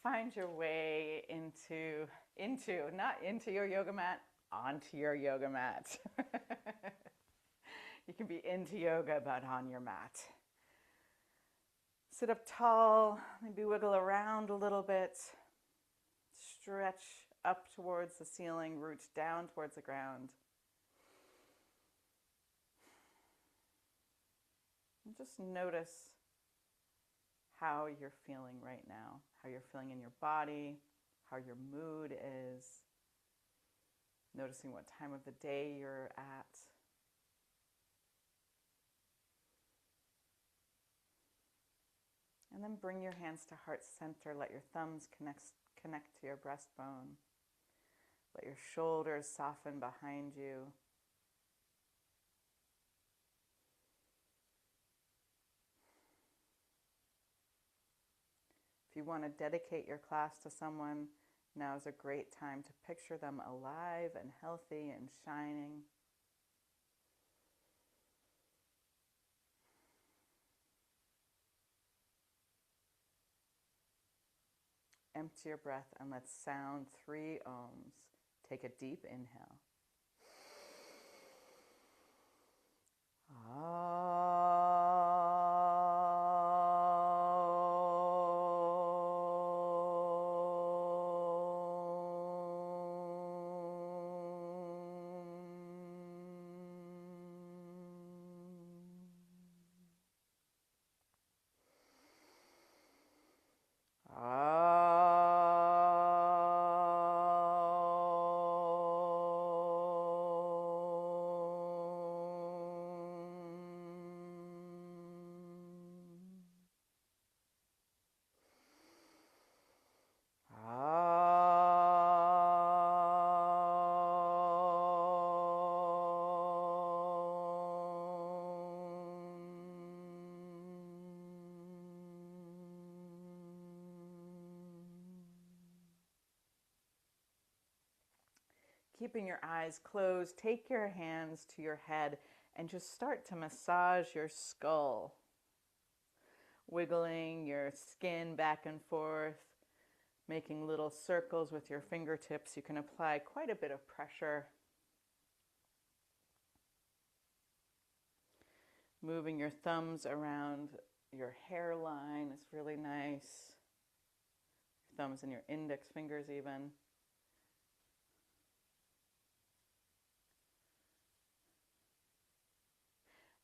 find your way not into your yoga mat, onto your yoga mat. You can be into yoga, but on your mat. Sit up tall, maybe wiggle around a little bit. Stretch up towards the ceiling, root down towards the ground. And just notice how you're feeling right now, how you're feeling in your body, how your mood is. Noticing what time of the day you're at. And then bring your hands to heart center. Let your thumbs connect to your breastbone. Let your shoulders soften behind you. If you want to dedicate your class to someone, now is a great time to picture them alive and healthy and shining. Empty your breath and let's sound 3 ohms. Take a deep inhale. Keeping your eyes closed, take your hands to your head and just start to massage your skull. Wiggling your skin back and forth, making little circles with your fingertips. You can apply quite a bit of pressure. Moving your thumbs around your hairline is really nice. Your thumbs and your index fingers even.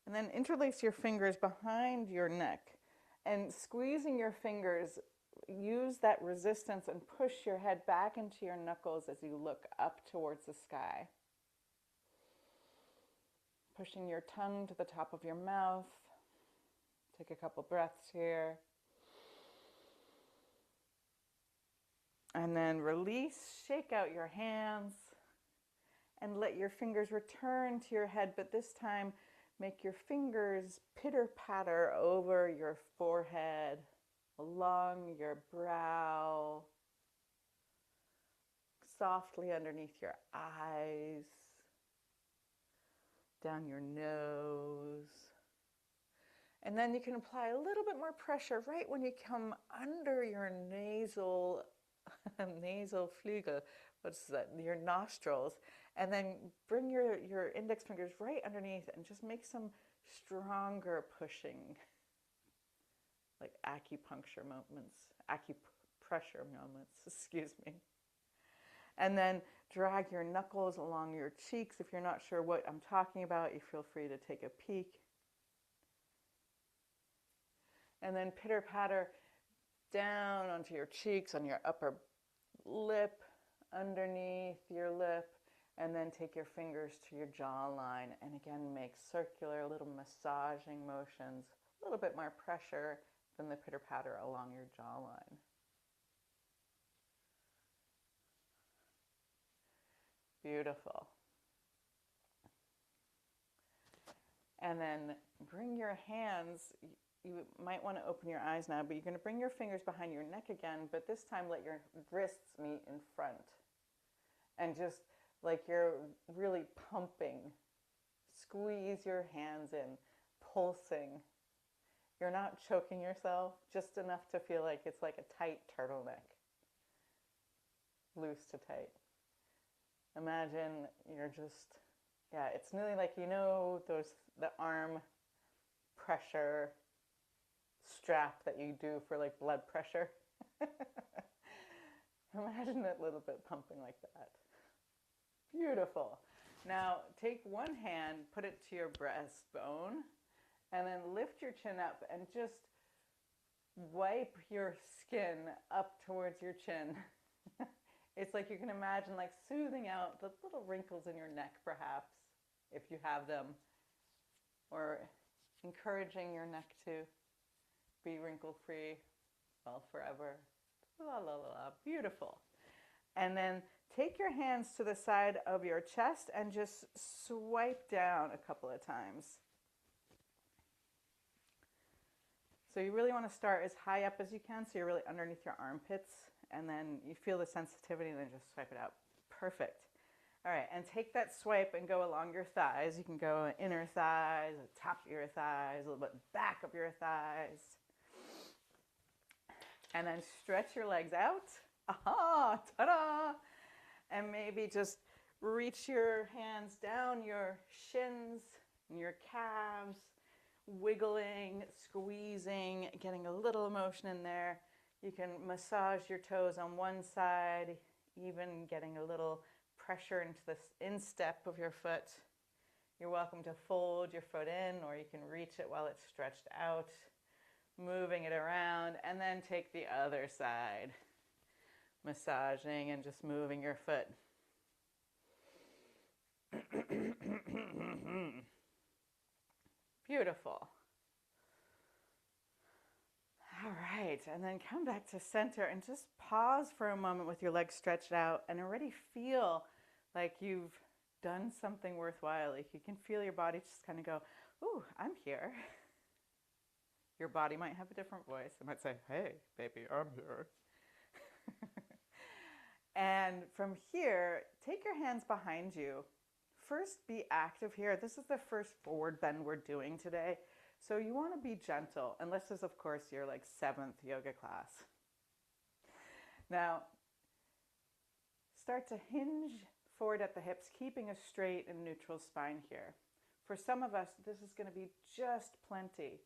And then interlace your fingers behind your neck and squeezing your fingers, use that resistance and push your head back into your knuckles as you look up towards the sky. Pushing your tongue to the top of your mouth. Take a couple breaths here. And then release, shake out your hands and let your fingers return to your head, but this time make your fingers pitter-patter over your forehead, along your brow, softly underneath your eyes, down your nose. And then you can apply a little bit more pressure right when you come under your nasal flügel, what's that, your nostrils, and then bring your index fingers right underneath and just make some stronger pushing, like acupuncture moments, excuse me. And then drag your knuckles along your cheeks. If you're not sure what I'm talking about, you feel free to take a peek. And then pitter-patter down onto your cheeks, on your upper lip, underneath your lip, and then take your fingers to your jawline and again make circular little massaging motions, a little bit more pressure than the pitter-patter along your jawline. Beautiful. And then bring your hands, you might want to open your eyes now, but you're going to bring your fingers behind your neck again, but this time let your wrists meet in front. And just like you're really pumping, squeeze your hands in, pulsing. You're not choking yourself, just enough to feel like it's like a tight turtleneck. loose to tight. Imagine you're just, yeah, it's nearly like, you know, the arm pressure strap that you do for like blood pressure. Imagine it a little bit pumping like that. Beautiful. Now take one hand, put it to your breastbone, and then lift your chin up and just wipe your skin up towards your chin. It's like you can imagine like soothing out the little wrinkles in your neck, perhaps, if you have them, or encouraging your neck to be wrinkle-free, well, forever. La, la, la, la. Beautiful. And then take your hands to the side of your chest and just swipe down a couple of times. So you really want to start as high up as you can, so you're really underneath your armpits, and then you feel the sensitivity and then just swipe it out. Perfect. All right, and take that swipe and go along your thighs. You can go inner thighs, top of your thighs, a little bit back of your thighs. And then stretch your legs out. Aha, ta-da! And maybe just reach your hands down your shins and your calves, wiggling, squeezing, getting a little motion in there. You can massage your toes on one side, even getting a little pressure into the instep of your foot. You're welcome to fold your foot in, or you can reach it while it's stretched out, moving it around, and then take the other side, massaging and just moving your foot. Beautiful. All right, and then come back to center and just pause for a moment with your legs stretched out and already feel like you've done something worthwhile. Like you can feel your body just kind of go, ooh, I'm here. Your body might have a different voice. It might say, hey, baby, I'm here. And from here, take your hands behind you. First, be active here. This is the first forward bend we're doing today. So you want to be gentle, unless this is, of course, your like 7th yoga class. Now, start to hinge forward at the hips, keeping a straight and neutral spine here. For some of us, this is going to be just plenty.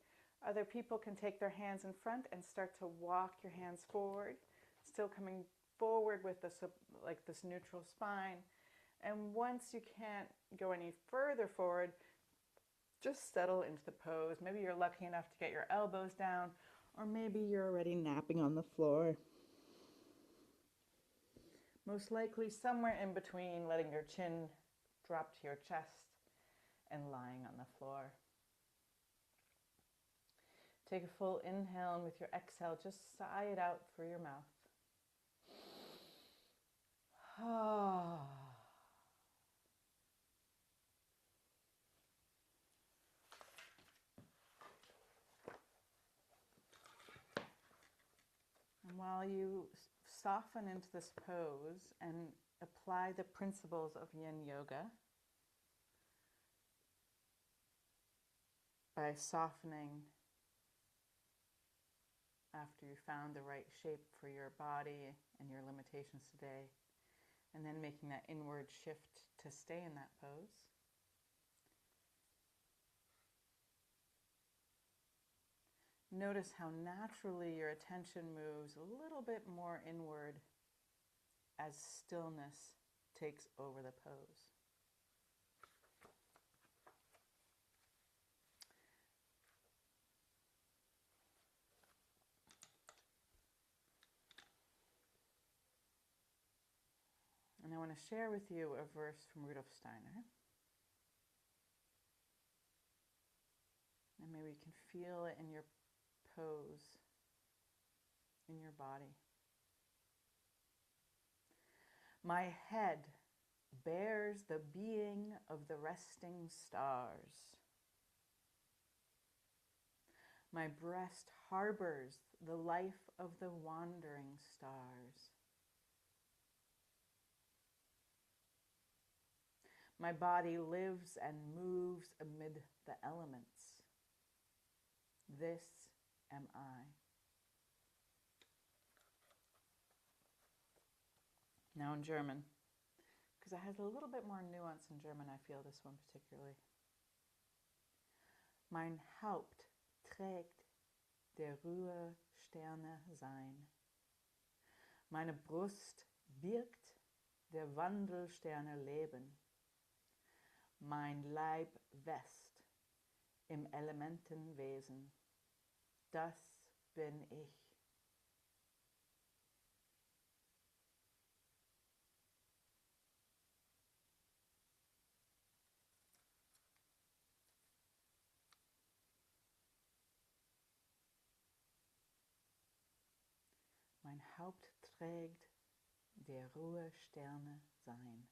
Other people can take their hands in front and start to walk your hands forward, still coming forward with this, like this neutral spine. And once you can't go any further forward, just settle into the pose. Maybe you're lucky enough to get your elbows down, or maybe you're already napping on the floor. Most likely somewhere in between, letting your chin drop to your chest and lying on the floor. Take a full inhale, and with your exhale, just sigh it out through your mouth. And while you soften into this pose and apply the principles of Yin Yoga by softening after you found the right shape for your body and your limitations today, and then making that inward shift to stay in that pose. Notice how naturally your attention moves a little bit more inward as stillness takes over the pose. And I want to share with you a verse from Rudolf Steiner. And maybe you can feel it in your pose, in your body. My head bears the being of the resting stars. My breast harbors the life of the wandering stars. My body lives and moves amid the elements. This am I. Now in German, because it has a little bit more nuance in German, I feel this one particularly. Mein Haupt trägt der Ruhesterne sein. Meine Brust birgt der Wandelsterne Leben. Mein Leib wächst im Elementenwesen. Das bin ich. Mein Haupt trägt der Ruhesterne sein.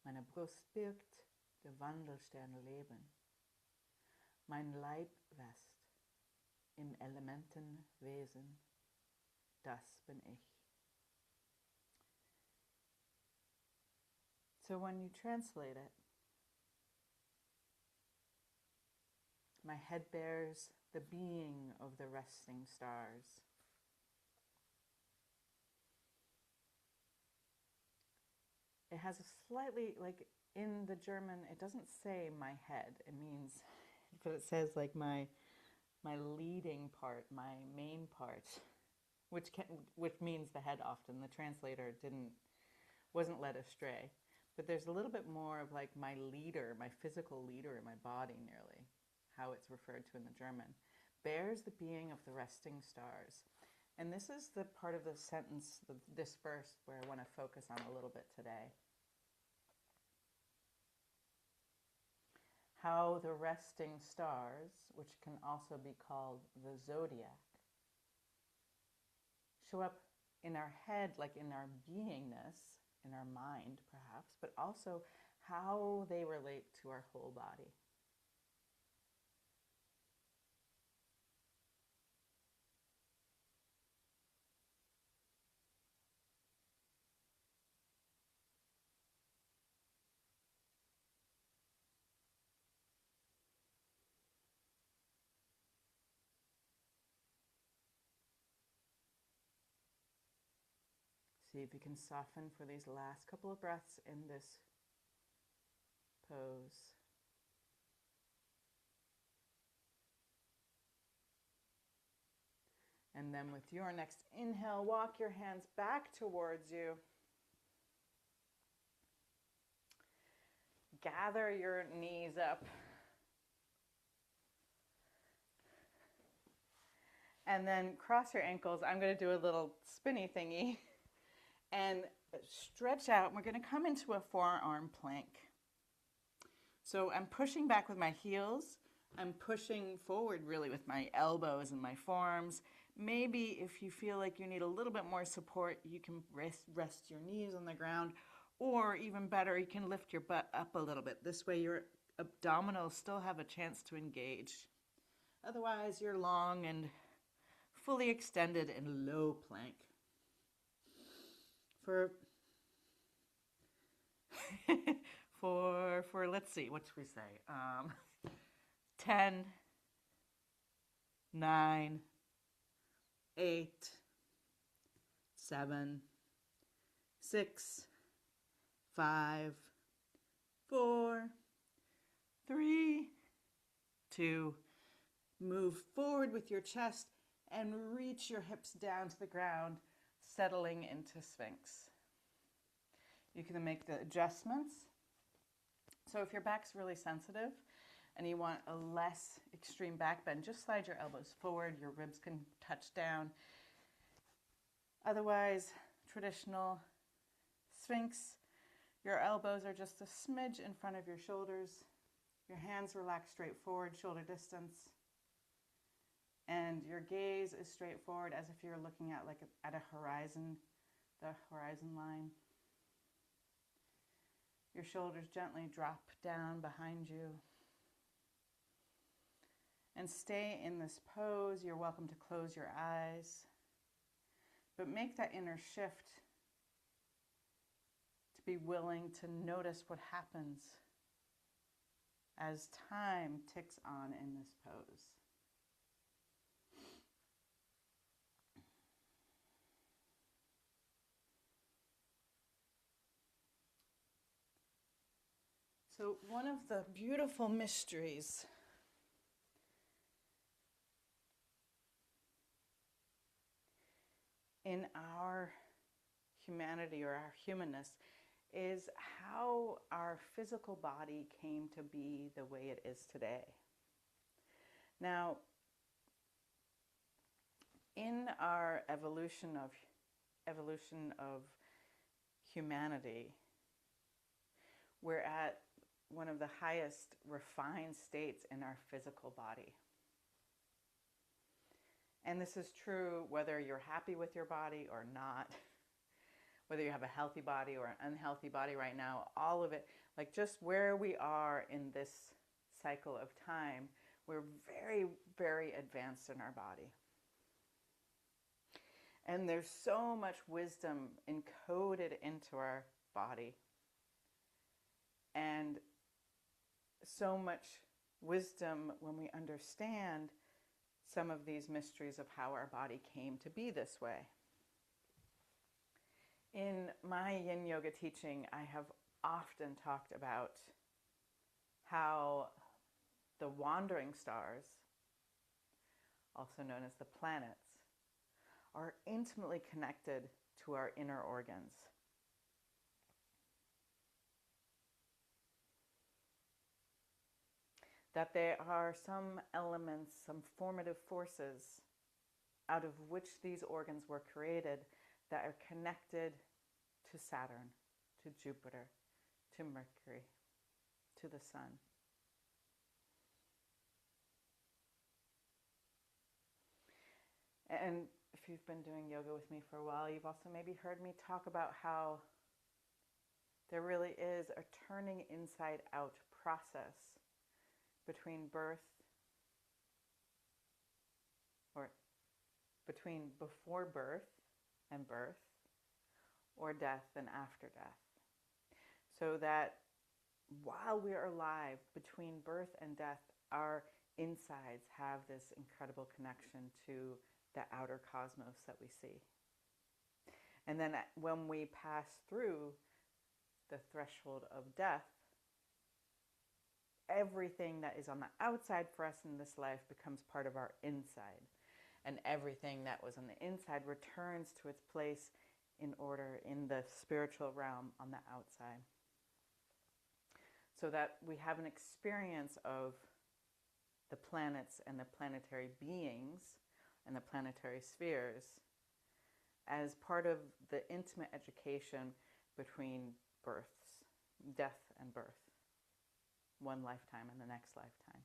Meine Brust birgt der Wandelsterne Leben. Mein Leib wächst im Elementenwesen. Das bin ich. So when you translate it, my head bears the being of the resting stars. It has a slightly, like in the German, it doesn't say my head. It means, but it says like my leading part, my main part, which means the head often. The translator wasn't led astray. But there's a little bit more of like my leader, my physical leader in my body nearly, how it's referred to in the German, bears the being of the resting stars. And this is the part of the sentence, this verse, where I want to focus on a little bit today. How the resting stars, which can also be called the Zodiac, show up in our head, like in our beingness, in our mind perhaps, but also how they relate to our whole body. See if you can soften for these last couple of breaths in this pose. And then with your next inhale, walk your hands back towards you. Gather your knees up. And then cross your ankles. I'm going to do a little spinny thingy. And stretch out. We're going to come into a forearm plank. So I'm pushing back with my heels. I'm pushing forward really with my elbows and my forearms. Maybe if you feel like you need a little bit more support, you can rest your knees on the ground. Or even better, you can lift your butt up a little bit. This way your abdominals still have a chance to engage. Otherwise, you're long and fully extended in low plank. For let's see, what should we say? 10, 9, 8, 7, 6, 5, 4, 3, 2. Move forward with your chest and reach your hips down to the ground, settling into Sphinx. You can make the adjustments. So if your back's really sensitive and you want a less extreme back bend, just slide your elbows forward, your ribs can touch down. Otherwise, traditional Sphinx, your elbows are just a smidge in front of your shoulders. Your hands relax straight forward, shoulder distance. And your gaze is straightforward as if you're looking at at a horizon, the horizon line. Your shoulders gently drop down behind you. And stay in this pose. You're welcome to close your eyes. But make that inner shift to be willing to notice what happens as time ticks on in this pose. So one of the beautiful mysteries in our humanity or our humanness is how our physical body came to be the way it is today. Now, in our evolution of humanity, we're at one of the highest refined states in our physical body. And this is true whether you're happy with your body or not, whether you have a healthy body or an unhealthy body right now, all of it, like just where we are in this cycle of time, we're very, very advanced in our body. And there's so much wisdom encoded into our body. And so much wisdom when we understand some of these mysteries of how our body came to be this way. In my Yin Yoga teaching, I have often talked about how the wandering stars, also known as the planets, are intimately connected to our inner organs. That there are some elements, some formative forces out of which these organs were created that are connected to Saturn, to Jupiter, to Mercury, to the Sun. And if you've been doing yoga with me for a while, you've also maybe heard me talk about how there really is a turning inside out process between birth, or between before birth and birth, or death and after death. So that while we are alive, between birth and death, our insides have this incredible connection to the outer cosmos that we see. And then when we pass through the threshold of death, everything that is on the outside for us in this life becomes part of our inside. And everything that was on the inside returns to its place in order in the spiritual realm on the outside. So that we have an experience of the planets and the planetary beings and the planetary spheres as part of the intimate education between births, death and birth. One lifetime and the next lifetime.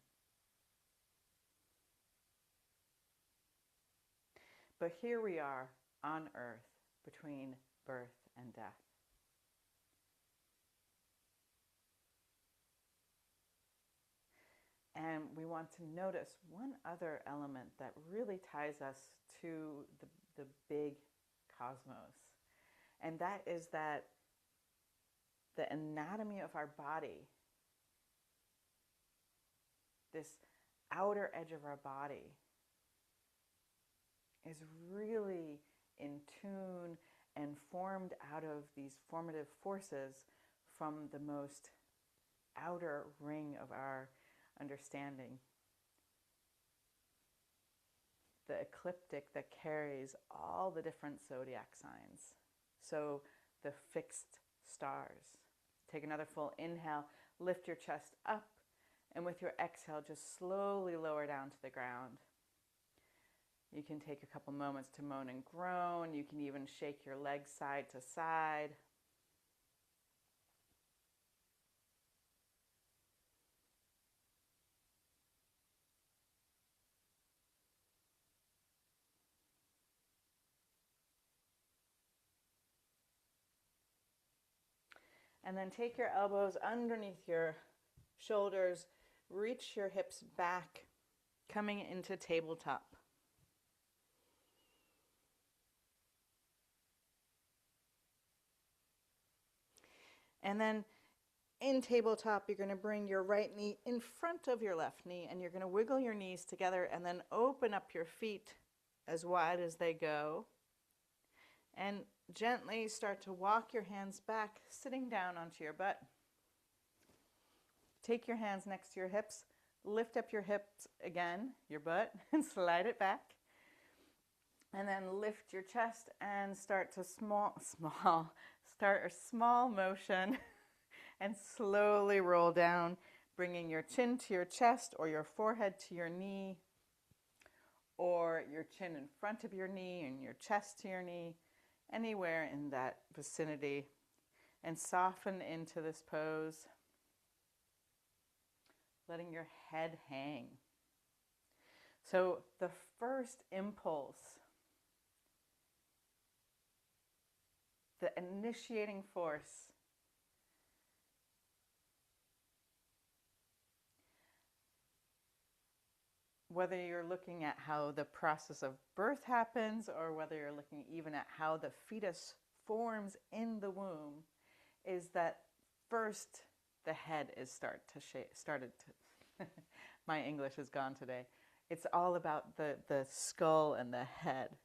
But here we are on earth between birth and death. And we want to notice one other element that really ties us to the big cosmos. And that is that the anatomy of our body, this outer edge of our body, is really in tune and formed out of these formative forces from the most outer ring of our understanding. The ecliptic that carries all the different zodiac signs. So the fixed stars. Take another full inhale, lift your chest up, and with your exhale, just slowly lower down to the ground. You can take a couple moments to moan and groan. You can even shake your legs side to side. And then take your elbows underneath your shoulders, reach your hips back, coming into tabletop. And then in tabletop, you're going to bring your right knee in front of your left knee, and you're going to wiggle your knees together and then open up your feet as wide as they go. And gently start to walk your hands back, sitting down onto your butt. take your hands next to your hips, lift up your hips again, your butt, and slide it back. And then lift your chest and start a small motion and slowly roll down, bringing your chin to your chest or your forehead to your knee, or your chin in front of your knee and your chest to your knee, anywhere in that vicinity, and soften into this pose, letting your head hang. So the first impulse, the initiating force, whether you're looking at how the process of birth happens or whether you're looking even at how the fetus forms in the womb, is that first the head is started to my English is gone today. It's all about the skull and the head.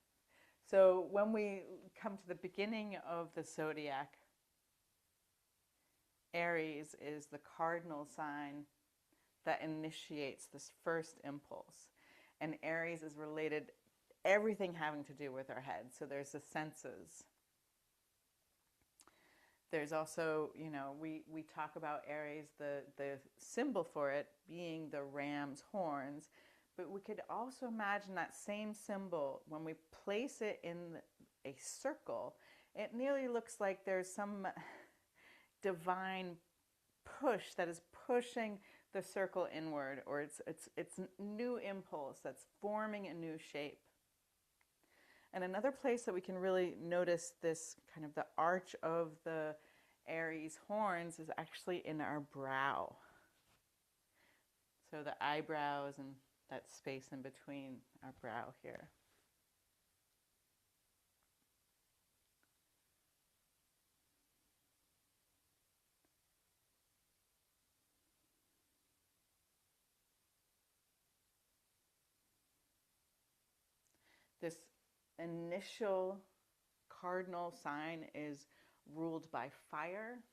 So when we come to the beginning of the zodiac, Aries is the cardinal sign that initiates this first impulse. And Aries is related, everything having to do with our head. So there's the senses. There's also, we talk about Aries, the symbol for it being the ram's horns. But we could also imagine that same symbol, when we place it in a circle, it nearly looks like there's some divine push that is pushing the circle inward, or it's new impulse that's forming a new shape. And another place that we can really notice this kind of the arch of the Aries horns is actually in our brow. So the eyebrows and that space in between our brow here. This initial cardinal sign is ruled by fire.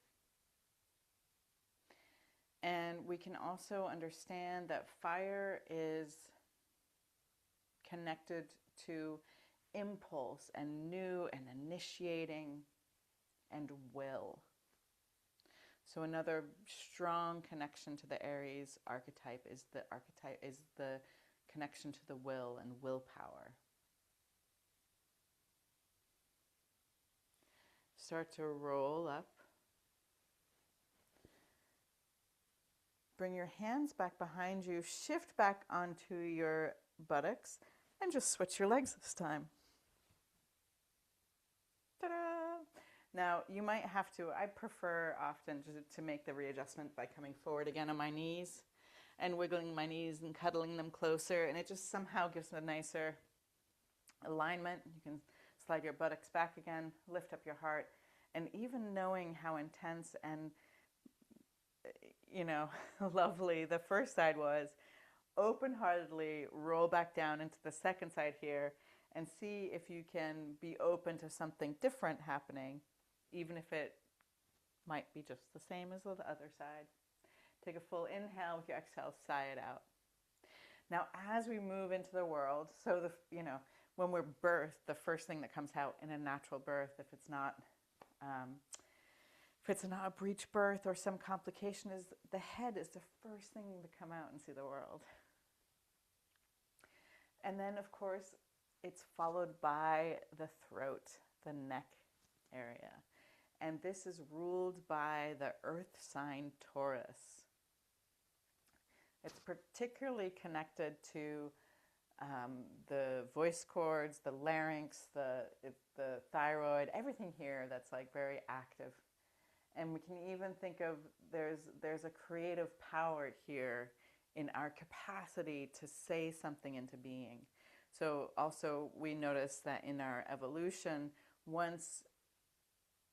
And we can also understand that fire is connected to impulse and new and initiating and will. So another strong connection to the Aries archetype is the connection to the will and willpower. Start to roll up. Bring your hands back behind you, shift back onto your buttocks, and just switch your legs this time. Ta-da! Now, you might have to, I prefer often to make the readjustment by coming forward again on my knees and wiggling my knees and cuddling them closer, and it just somehow gives a nicer alignment. You can slide your buttocks back again, lift up your heart, and even knowing how intense and lovely the first side was, open-heartedly roll back down into the second side here and see if you can be open to something different happening, even if it might be just the same as the other side. Take a full inhale. With your exhale, sigh it out. Now, as we move into the world, so when we're birthed, the first thing that comes out in a natural birth, if it's not a breech birth or some complication, is the head is the first thing to come out and see the world. And then, of course, it's followed by the throat, the neck area. And this is ruled by the earth sign Taurus. It's particularly connected to the voice cords, the larynx, the thyroid, everything here that's like very active. And we can even think of there's a creative power here in our capacity to say something into being. So also we notice that in our evolution, once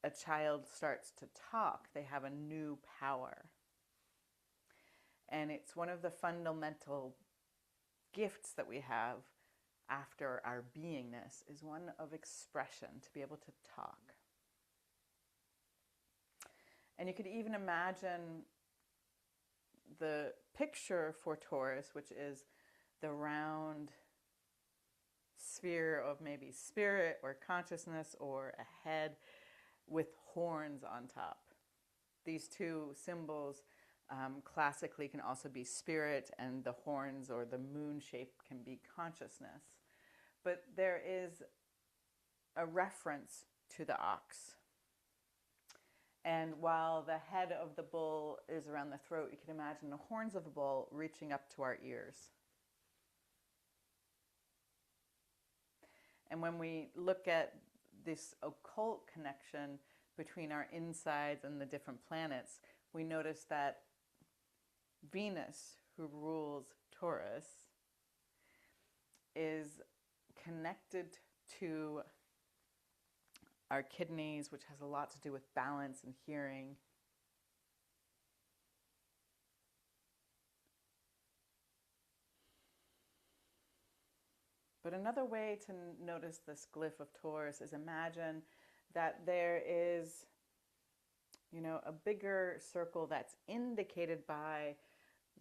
a child starts to talk, they have a new power. And it's one of the fundamental gifts that we have after our beingness is one of expression, to be able to talk. And you could even imagine the picture for Taurus, which is the round sphere of maybe spirit or consciousness or a head with horns on top. These two symbols classically can also be spirit, and the horns or the moon shape can be consciousness. But there is a reference to the ox. And while the head of the bull is around the throat, you can imagine the horns of the bull reaching up to our ears. And when we look at this occult connection between our insides and the different planets, we notice that Venus, who rules Taurus, is connected to our kidneys, which has a lot to do with balance and hearing. But another way to notice this glyph of Taurus is imagine that there is, a bigger circle that's indicated by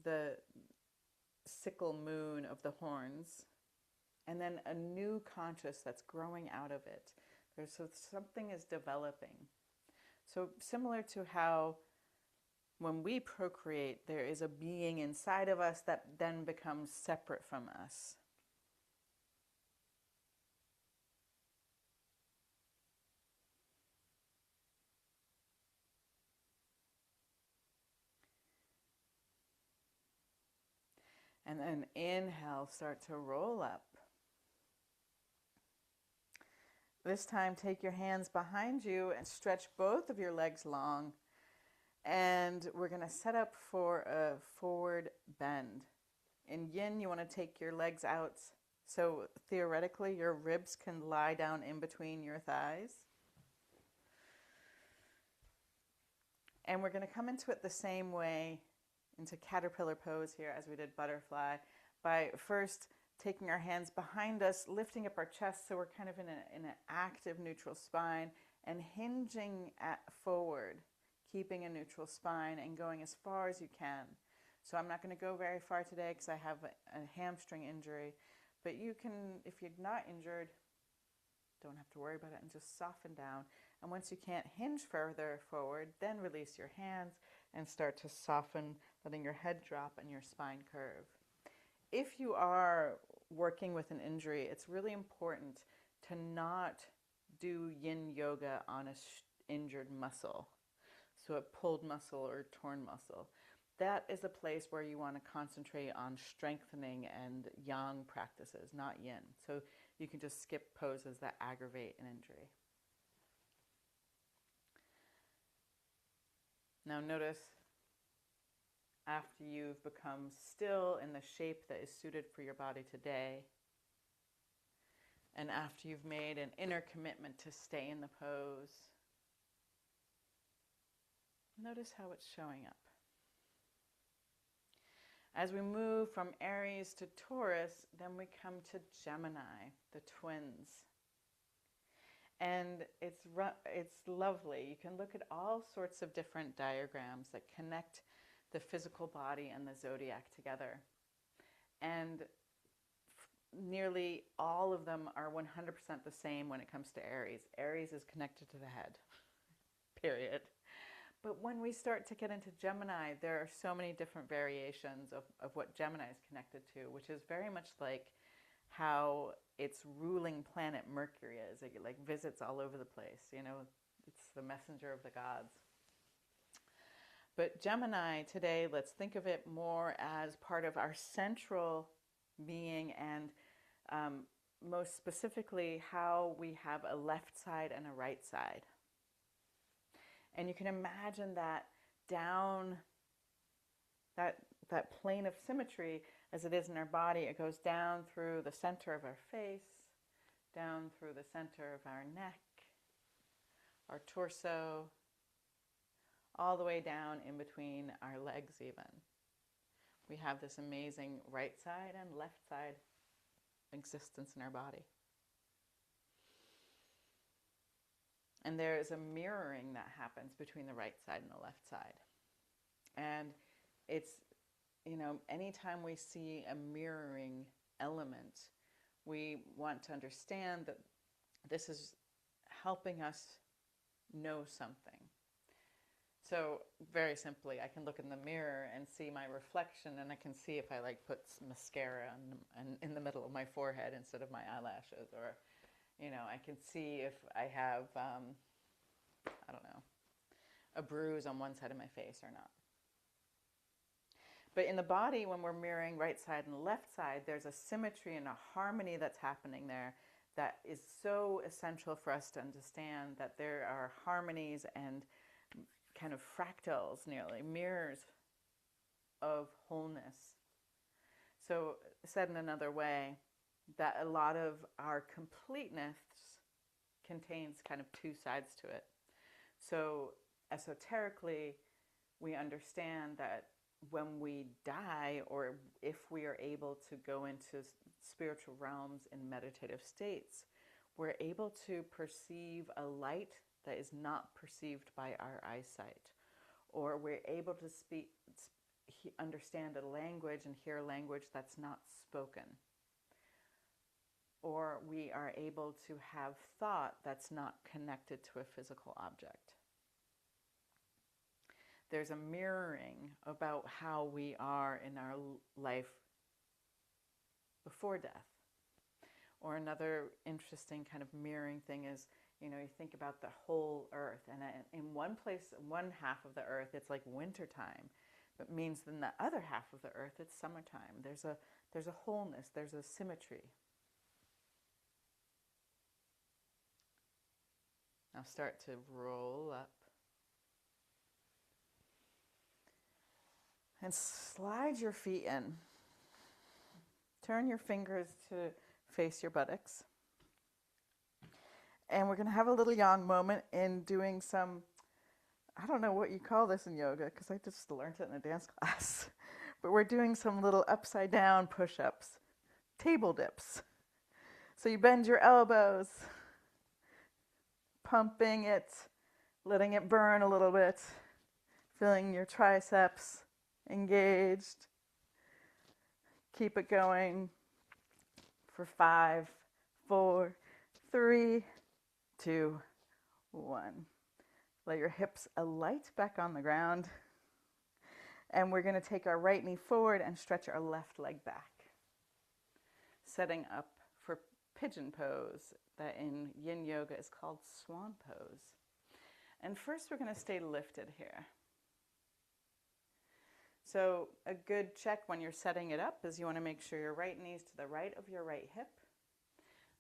the sickle moon of the horns, and then a new conscious that's growing out of it. So something is developing. So similar to how when we procreate, there is a being inside of us that then becomes separate from us. And then inhale, start to roll up. This time, take your hands behind you and stretch both of your legs long. And we're going to set up for a forward bend. In Yin, you want to take your legs out so theoretically your ribs can lie down in between your thighs. And we're going to come into it the same way, into caterpillar pose here as we did butterfly, by first taking our hands behind us, lifting up our chest so we're kind of in an active neutral spine, and hinging forward, keeping a neutral spine and going as far as you can. So I'm not going to go very far today because I have a hamstring injury, but you can, if you're not injured, don't have to worry about it and just soften down. And once you can't hinge further forward, then release your hands and start to soften, letting your head drop and your spine curve. If you are working with an injury, it's really important to not do Yin Yoga on an injured muscle, so a pulled muscle or torn muscle. That is a place where you want to concentrate on strengthening and Yang practices, not Yin. So you can just skip poses that aggravate an injury. Now notice, after you've become still in the shape that is suited for your body today, and after you've made an inner commitment to stay in the pose, notice how it's showing up. As we move from Aries to Taurus, then we come to Gemini, the twins. And it's lovely. You can look at all sorts of different diagrams that connect the physical body and the zodiac together. And nearly all of them are 100% the same when it comes to Aries. Aries is connected to the head, period. But when we start to get into Gemini, there are so many different variations of what Gemini is connected to, which is very much like how its ruling planet Mercury is. It like visits all over the place, it's the messenger of the gods. But Gemini today, let's think of it more as part of our central being, and most specifically how we have a left side and a right side. And you can imagine that down that plane of symmetry as it is in our body. It goes down through the center of our face, down through the center of our neck, our torso, all the way down in between our legs even. We have this amazing right side and left side existence in our body. And there is a mirroring that happens between the right side and the left side. And it's anytime we see a mirroring element, we want to understand that this is helping us know something. So very simply, I can look in the mirror and see my reflection, and I can see if I put mascara in the middle of my forehead instead of my eyelashes, or I can see if I have I don't know, a bruise on one side of my face or not. But in the body, when we're mirroring right side and left side, there's a symmetry and a harmony that's happening there that is so essential for us to understand, that there are harmonies and kind of fractals, nearly mirrors of wholeness. So said in another way, that a lot of our completeness contains kind of two sides to it. So esoterically, we understand that when we die, or if we are able to go into spiritual realms in meditative states, we're able to perceive a light that is not perceived by our eyesight, or we're able to understand a language and hear a language that's not spoken, or we are able to have thought that's not connected to a physical object. There's a mirroring about how we are in our life before death. Or another interesting kind of mirroring thing is, you think about the whole earth, and in one place, one half of the earth, it's like wintertime. But it means in the other half of the earth, it's summertime. There's a wholeness, there's a symmetry. Now start to roll up. And slide your feet in. Turn your fingers to face your buttocks. And we're going to have a little yang moment in doing some, I don't know what you call this in yoga, because I just learned it in a dance class. But we're doing some little upside down push-ups, table dips. So you bend your elbows, pumping it, letting it burn a little bit, feeling your triceps engaged. Keep it going for 5, 4, 3, 2, 1. Let your hips alight back on the ground. And we're going to take our right knee forward and stretch our left leg back. Setting up for pigeon pose, that in Yin Yoga is called swan pose. And first we're going to stay lifted here. So a good check when you're setting it up is you want to make sure your right knee's to the right of your right hip,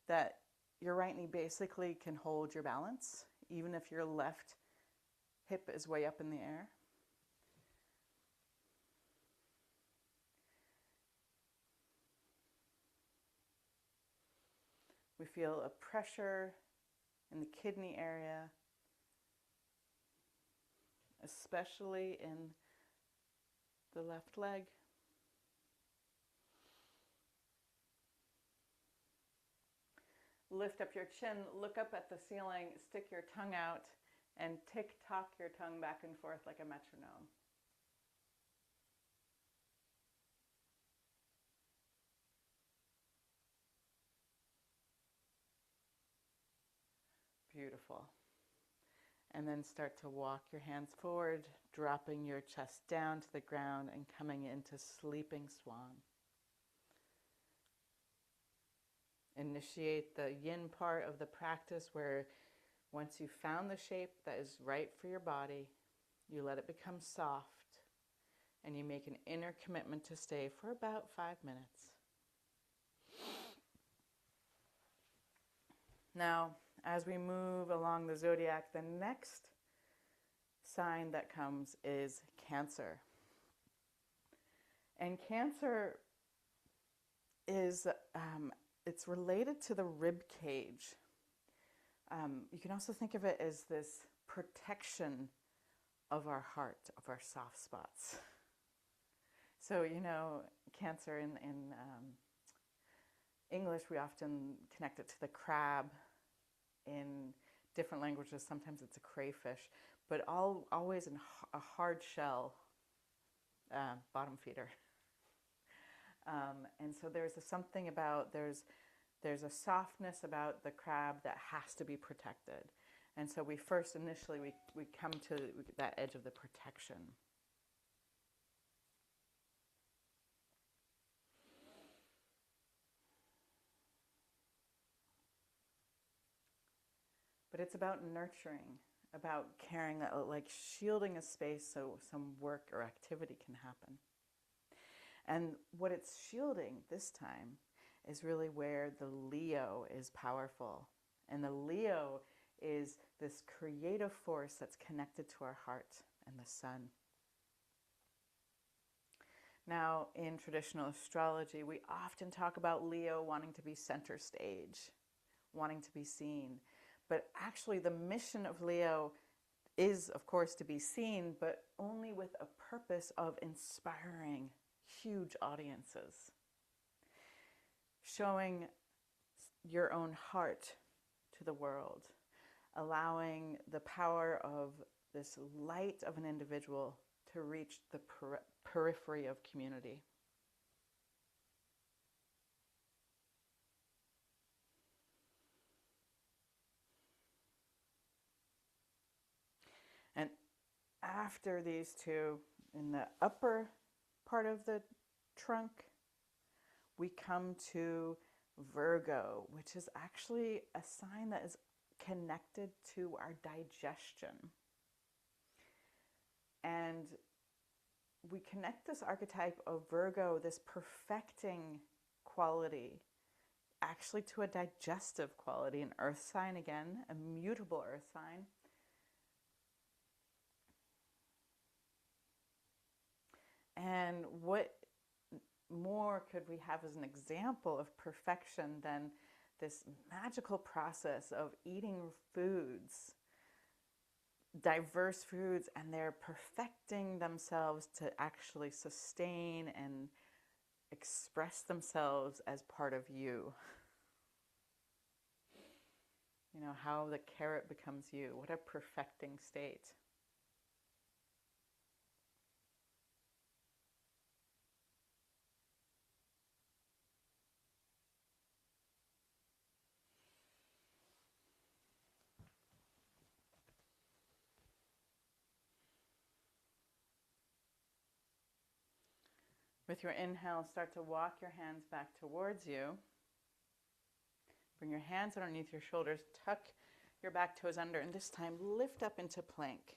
that your right knee basically can hold your balance, even if your left hip is way up in the air. We feel a pressure in the kidney area, especially in the left leg. Lift up your chin, look up at the ceiling, stick your tongue out, and tick-tock your tongue back and forth like a metronome. Beautiful. And then start to walk your hands forward, dropping your chest down to the ground and coming into sleeping swan. Initiate the yin part of the practice, where once you've found the shape that is right for your body, you let it become soft, and you make an inner commitment to stay for about 5 minutes. Now, as we move along the Zodiac, the next sign that comes is Cancer. And Cancer is, it's related to the rib cage. You can also think of it as this protection of our heart, of our soft spots. So, Cancer in English, we often connect it to the crab. In different languages, sometimes it's a crayfish, but always in a hard shell bottom feeder. And so there's something about, there's a softness about the crab that has to be protected. And so we first initially, we come to that edge of the protection. But it's about nurturing, about caring, like shielding a space so some work or activity can happen. And what it's shielding this time is really where the Leo is powerful. And the Leo is this creative force that's connected to our heart and the sun. Now, in traditional astrology, we often talk about Leo wanting to be center stage, wanting to be seen. But actually, the mission of Leo is, of course, to be seen, but only with a purpose of inspiring huge audiences. Showing your own heart to the world, allowing the power of this light of an individual to reach the periphery of community. And after these two, in the upper part of the trunk, we come to Virgo, which is actually a sign that is connected to our digestion. And we connect this archetype of Virgo, this perfecting quality, actually to a digestive quality, an earth sign again, a mutable earth sign. And what more could we have as an example of perfection than this magical process of eating foods, diverse foods, and they're perfecting themselves to actually sustain and express themselves as part of you. You know, how the carrot becomes you. What a perfecting state. With your inhale, start to walk your hands back towards you. Bring your hands underneath your shoulders, tuck your back toes under, and this time lift up into plank.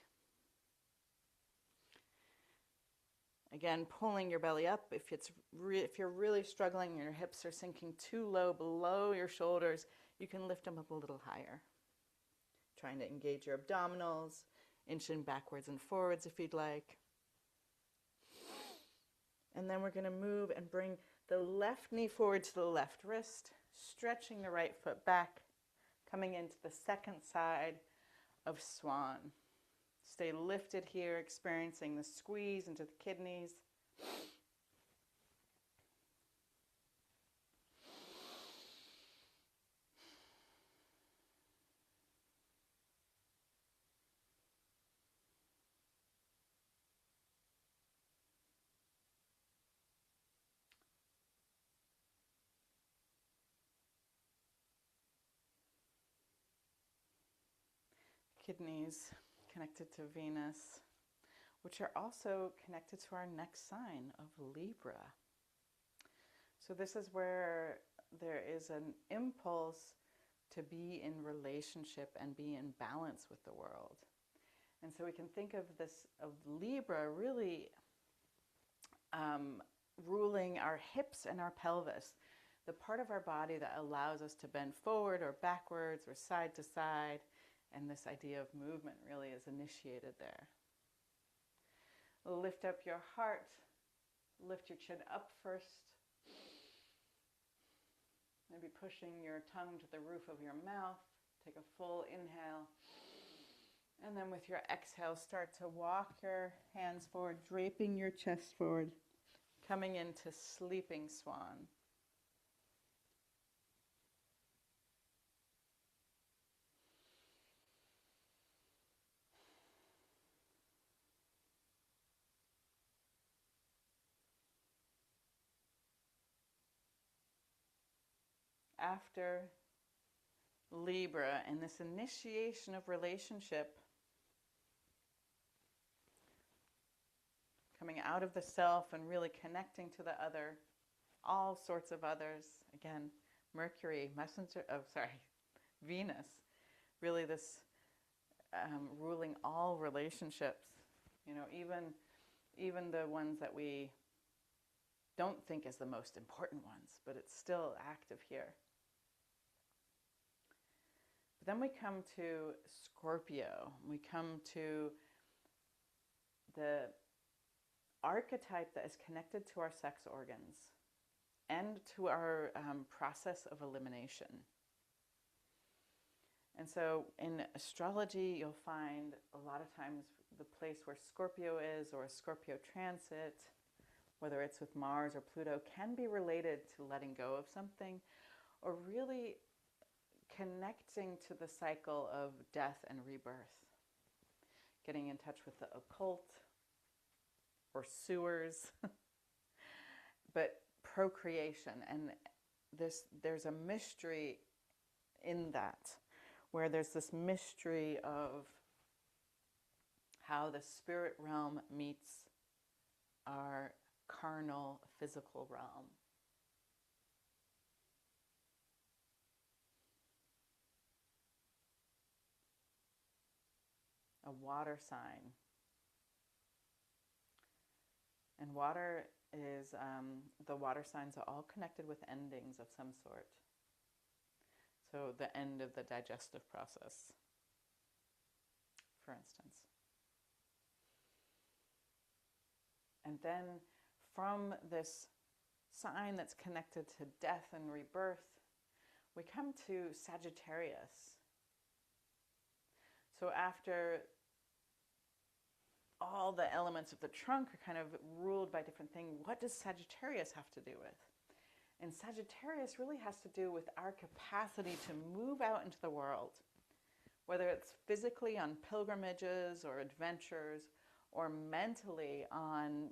Again, pulling your belly up. If you're really struggling and your hips are sinking too low below your shoulders, you can lift them up a little higher. Trying to engage your abdominals, inching backwards and forwards if you'd like. And then we're going to move and bring the left knee forward to the left wrist, stretching the right foot back, coming into the second side of swan. Stay lifted here, experiencing the squeeze into the kidneys. Kidneys connected to Venus, which are also connected to our next sign of Libra. So this is where there is an impulse to be in relationship and be in balance with the world. And so we can think of this, of Libra really ruling our hips and our pelvis, the part of our body that allows us to bend forward or backwards or side to side. And this idea of movement really is initiated there. Lift up your heart. Lift your chin up first. Maybe pushing your tongue to the roof of your mouth. Take a full inhale. And then with your exhale, start to walk your hands forward, draping your chest forward, coming into sleeping swan. after Libra and this initiation of relationship, coming out of the self and really connecting to the other, all sorts of others. Again, Mercury, Venus, really this ruling all relationships. Even the ones that we don't think as the most important ones, but it's still active here. But then we come to Scorpio. We come to the archetype that is connected to our sex organs and to our process of elimination. And so in astrology, you'll find a lot of times the place where Scorpio is, or a Scorpio transit, whether it's with Mars or Pluto, can be related to letting go of something, or really connecting to the cycle of death and rebirth. Getting in touch with the occult, or sewers, but procreation. And there's a mystery in that, where there's this mystery of how the spirit realm meets our carnal, physical realm. A water sign. And water is, the water signs are all connected with endings of some sort. So the end of the digestive process, for instance. And then from this sign that's connected to death and rebirth, we come to Sagittarius. So after all the elements of the trunk are kind of ruled by different things, what does Sagittarius have to do with? And Sagittarius really has to do with our capacity to move out into the world, whether it's physically on pilgrimages or adventures, or mentally on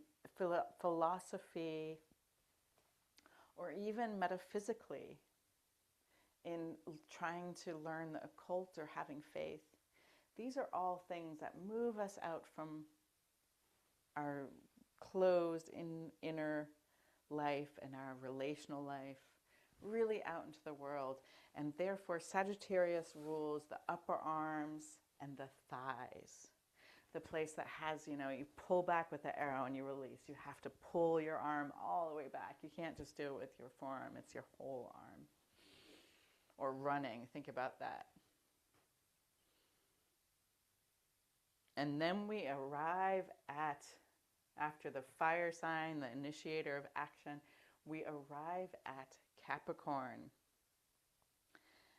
philosophy, or even metaphysically in trying to learn the occult or having faith. These are all things that move us out from our closed inner life and our relational life, really out into the world. And therefore, Sagittarius rules the upper arms and the thighs. The place that has, you pull back with the arrow and you release. You have to pull your arm all the way back. You can't just do it with your forearm. It's your whole arm. Or running. Think about that. And then we arrive at, after the fire sign, the initiator of action, we arrive at Capricorn.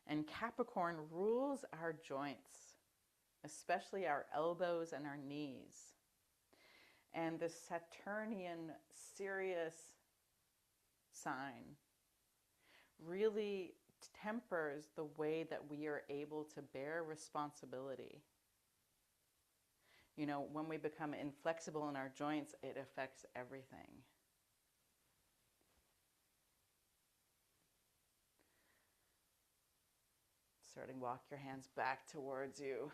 And Capricorn rules our joints, especially our elbows and our knees. And the Saturnian Sirius sign really tempers the way that we are able to bear responsibility. When we become inflexible in our joints, it affects everything. Starting, walk your hands back towards you.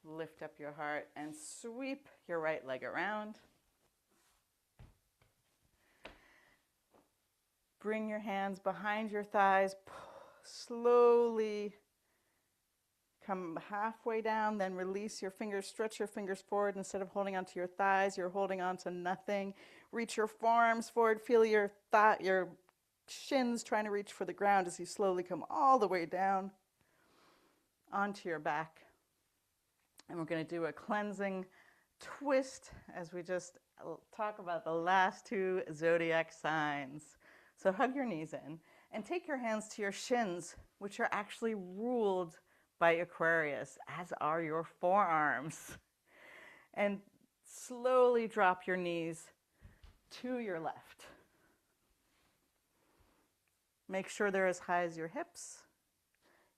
Lift up your heart and sweep your right leg around. Bring your hands behind your thighs. Slowly come halfway down, then release your fingers, stretch your fingers forward. Instead of holding onto your thighs, you're holding onto nothing. Reach your forearms forward. Feel your shins trying to reach for the ground as you slowly come all the way down onto your back. And we're going to do a cleansing twist as we just talk about the last two zodiac signs. So hug your knees in and take your hands to your shins, which are actually ruled by Aquarius, as are your forearms. And slowly drop your knees to your left. Make sure they're as high as your hips.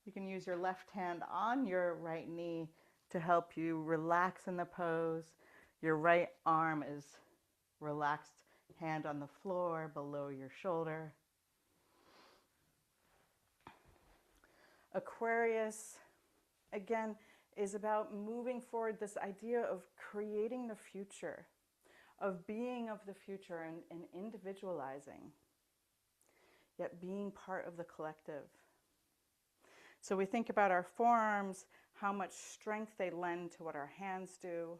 You can use your left hand on your right knee to help you relax in the pose. Your right arm is relaxed, hand on the floor below your shoulder. Aquarius, again, is about moving forward this idea of creating the future, of being of the future and individualizing, yet being part of the collective. So we think about our forearms, how much strength they lend to what our hands do.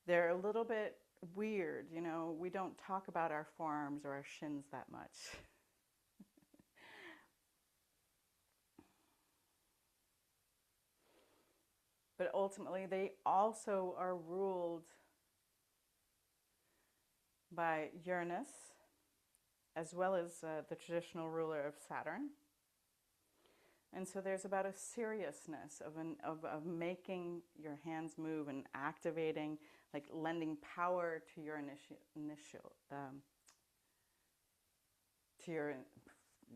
They're a little bit weird, you know, we don't talk about our forearms or our shins that much. But ultimately, they also are ruled by Uranus, as well as the traditional ruler of Saturn. And so there's about a seriousness of making your hands move and activating, like lending power to your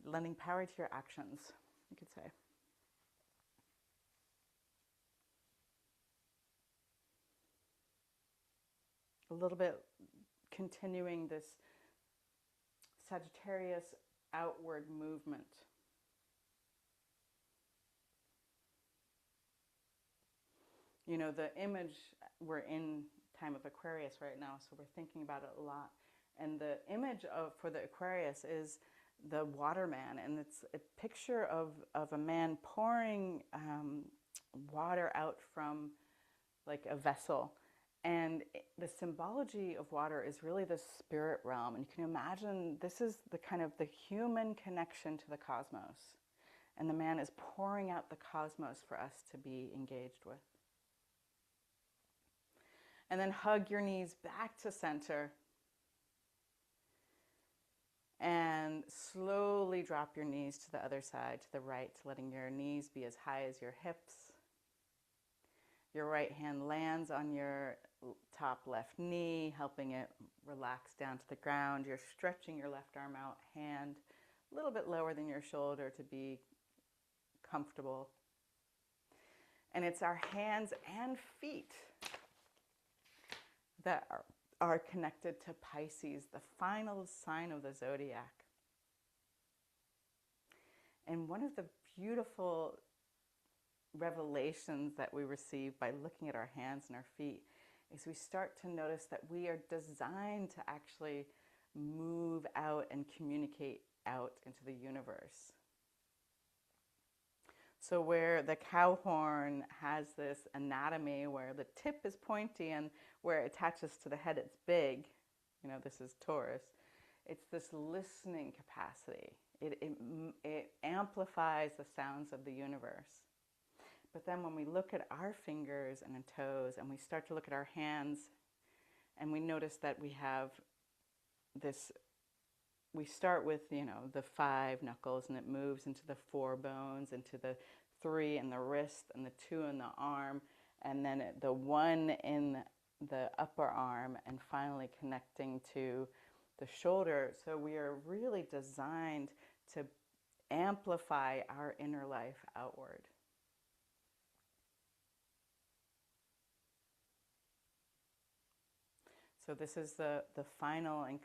lending power to your actions, you could say. A little bit continuing this Sagittarius outward movement. You know, the image, we're in time of Aquarius right now, so we're thinking about it a lot. And the image for the Aquarius is the waterman, and it's a picture of a man pouring water out from like a vessel. And the symbology of water is really the spirit realm. And you can imagine this is the kind of the human connection to the cosmos. And the man is pouring out the cosmos for us to be engaged with. And then hug your knees back to center. And slowly drop your knees to the other side, to the right, letting your knees be as high as your hips. Your right hand lands on your top left knee, helping it relax down to the ground. You're stretching your left arm out, hand a little bit lower than your shoulder to be comfortable. And it's our hands and feet that are connected to Pisces, the final sign of the Zodiac. And one of the beautiful revelations that we receive by looking at our hands and our feet is we start to notice that we are designed to actually move out and communicate out into the universe. So where the cow horn has this anatomy where the tip is pointy and where it attaches to the head it's big, you know, this is Taurus, it's this listening capacity. It amplifies the sounds of the universe. But then when we look at our fingers and toes and we start to look at our hands and we notice that we have this, we start with, you know, the 5 knuckles and it moves into the 4 bones, into the 3 in the wrist and the 2 in the arm, and then the 1 in the upper arm, and finally connecting to the shoulder. So we are really designed to amplify our inner life outward. So this is the final and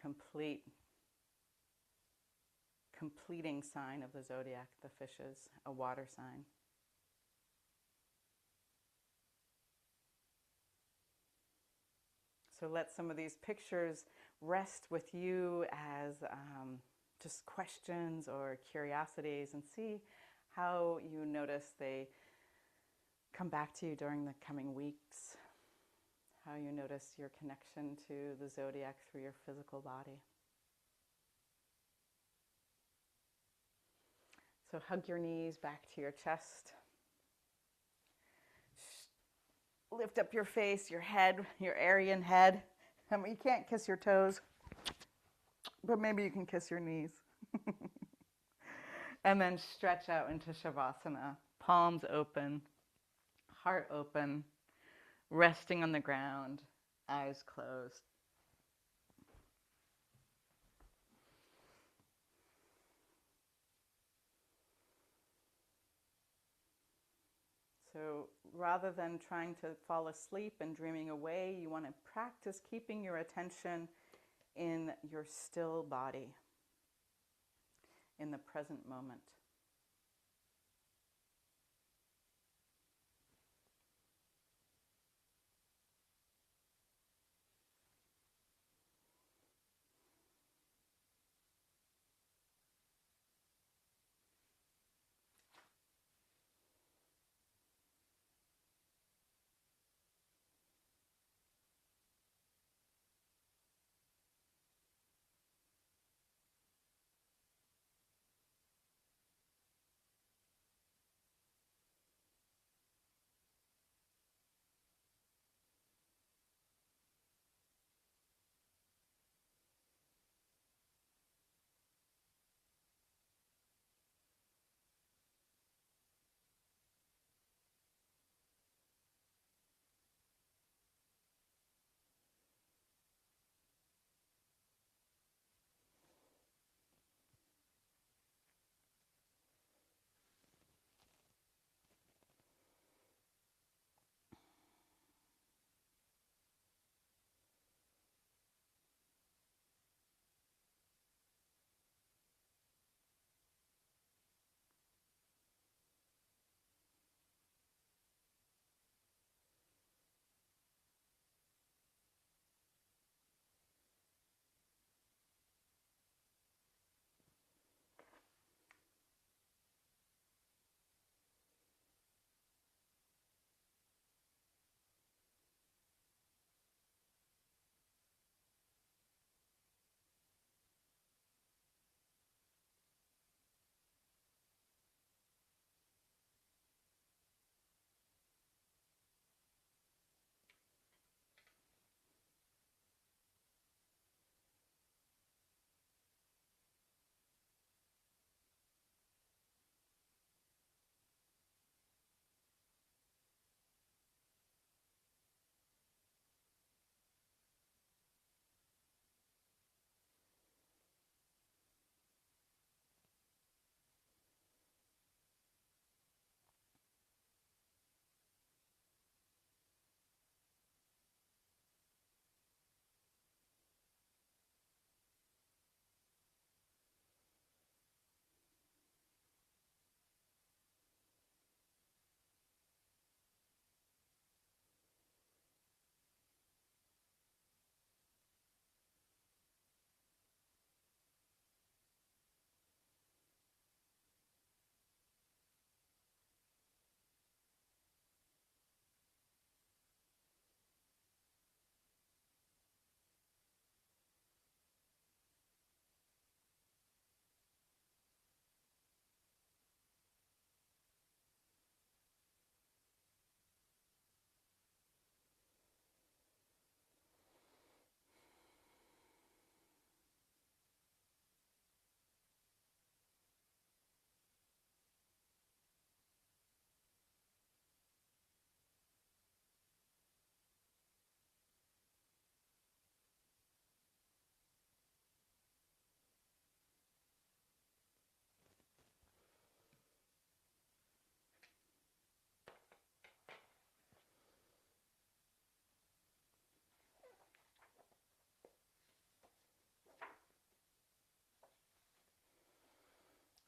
completing sign of the zodiac, the fishes, a water sign. So let some of these pictures rest with you as just questions or curiosities, and see how you notice they come back to you during the coming weeks. How you notice your connection to the zodiac through your physical body. So hug your knees back to your chest. Lift up your face, your head, your Aryan head. I mean, you can't kiss your toes, but maybe you can kiss your knees. And then stretch out into Shavasana. Palms open, heart open, resting on the ground, eyes closed. So rather than trying to fall asleep and dreaming away, you want to practice keeping your attention in your still body, in the present moment.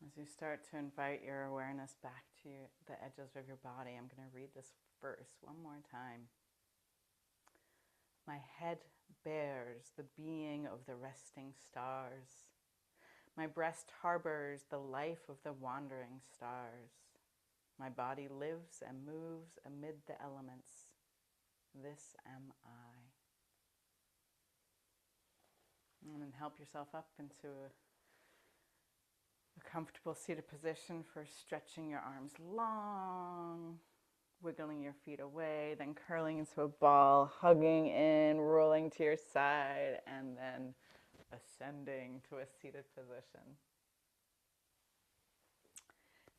As you start to invite your awareness back to the edges of your body, I'm going to read this verse one more time. My head bears the being of the resting stars. My breast harbors the life of the wandering stars. My body lives and moves amid the elements. This am I. And then help yourself up into a comfortable seated position for stretching your arms long, wiggling your feet away, then curling into a ball, hugging in, rolling to your side, and then ascending to a seated position.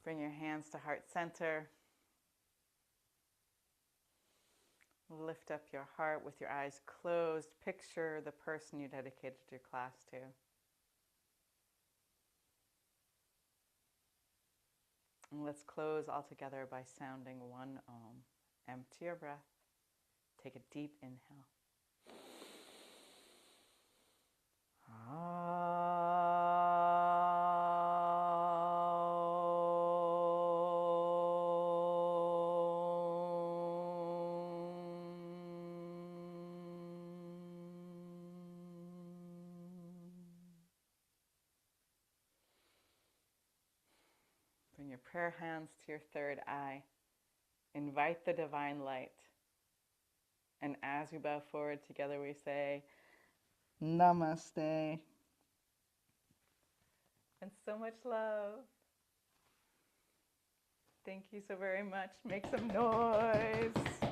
Bring your hands to heart center. Lift up your heart with your eyes closed. Picture the person you dedicated your class to. And let's close all together by sounding one Om. Empty your breath. Take a deep inhale. your prayer hands to your third eye. Invite the divine light. And as we bow forward together, we say, Namaste. And so much love. Thank you so very much. Make some noise.